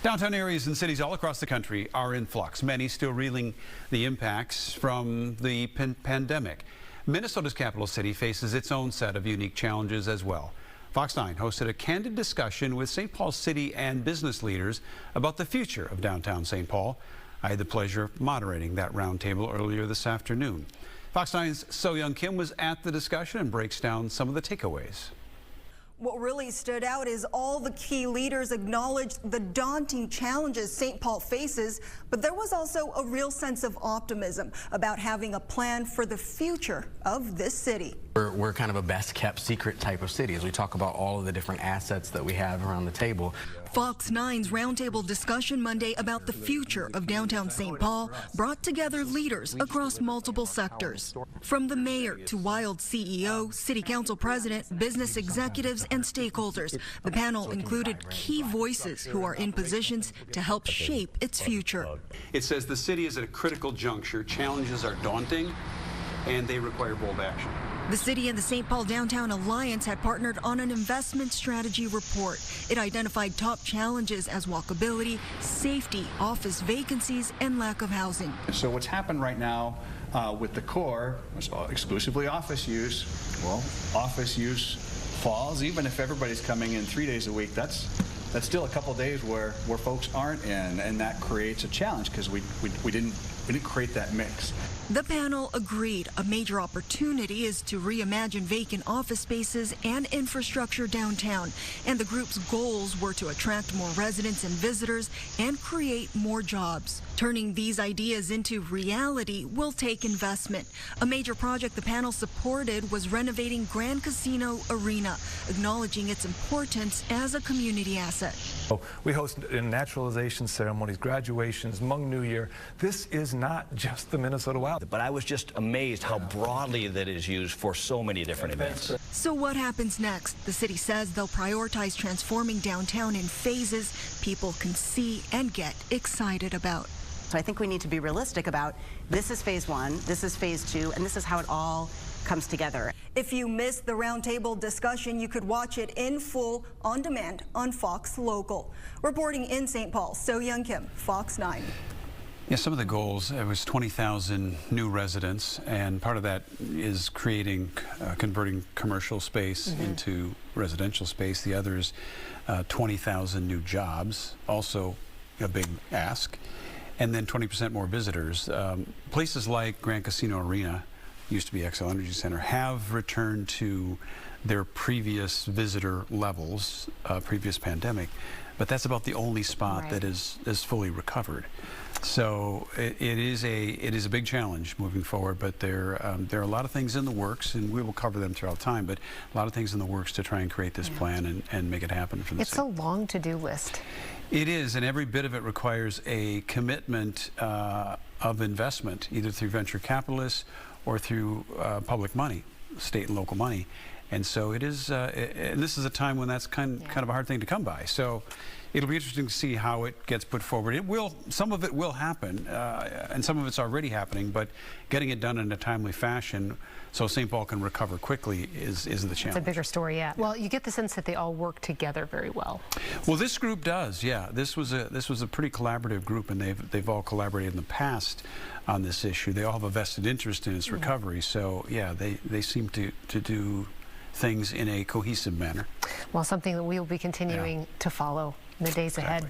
Downtown areas and cities all across the country are in flux, many still reeling the impacts from the pandemic. Minnesota's capital city faces its own set of unique challenges as well. Fox 9 hosted a candid discussion with St. Paul city and business leaders about the future of downtown St. Paul. I had the pleasure of moderating that roundtable earlier this afternoon. Fox 9's Soyoung Kim was at the discussion and breaks down some of the takeaways. What really stood out is all the key leaders acknowledged the daunting challenges St. Paul faces, but there was also a real sense of optimism about having a plan for the future of this city. We're kind of a best-kept secret type of city as we talk about all of the different assets that we have around the table. Fox 9's roundtable discussion Monday about the future of downtown St. Paul brought together leaders across multiple sectors. From the mayor to Wild CEO, city council president, business executives, and stakeholders. The panel included key voices who are in positions to help shape its future. It says the city is at a critical juncture. Challenges are daunting, and they require bold action. The city and the St. Paul Downtown Alliance had partnered on an investment strategy report. It identified top challenges as walkability, safety, office vacancies, and lack of housing. So what's happened right now with the core was exclusively office use. Well, office use falls, even if everybody's coming in 3 days a week. That's still a couple of days where folks aren't in, and that creates a challenge because we didn't create that mix. The panel agreed a major opportunity is to reimagine vacant office spaces and infrastructure downtown, and the group's goals were to attract more residents and visitors and create more jobs. Turning these ideas into reality will take investment. A major project the panel supported was renovating Grand Casino Arena, acknowledging its importance as a community asset. We host naturalization ceremonies, graduations, Hmong New Year. This is not just the Minnesota Wild. But I was just amazed how broadly that is used for so many different events. So what happens next? The city says they'll prioritize transforming downtown in phases people can see and get excited about. So I think we need to be realistic about this is phase one, this is phase two, and this is how it all comes together. If you missed the roundtable discussion, you could watch it in full on demand on Fox Local. Reporting in St. Paul, Soyoung Kim, Fox 9. Yeah, some of the goals, it was 20,000 new residents, and part of that is converting commercial space into residential space. The other is 20,000 new jobs, also a big ask, and then 20% more visitors. Places like Grand Casino Arena, used to be Xcel Energy Center, have returned to their previous visitor levels, previous pandemic, but that's about the only spot that is fully recovered. So it is a big challenge moving forward, but there are a lot of things in the works, and we will cover them throughout time, but a lot of things in the works to try and create this plan and make it happen for the city. It's a long to-do list. It is, and every bit of it requires a commitment of investment, either through venture capitalists or through public money, state and local money. And so it is, and this is a time when that's kind of a hard thing to come by. So it'll be interesting to see how it gets put forward. Some of it will happen, and some of it's already happening, but getting it done in a timely fashion so St. Paul can recover quickly is the challenge. It's a bigger story yet. Well, you get the sense that they all work together very well. Well, this group does, yeah. This was a pretty collaborative group, and they've all collaborated in the past on this issue. They all have a vested interest in its recovery, so yeah, they seem to do things in a cohesive manner. Well, something that we will be continuing to follow in the days ahead.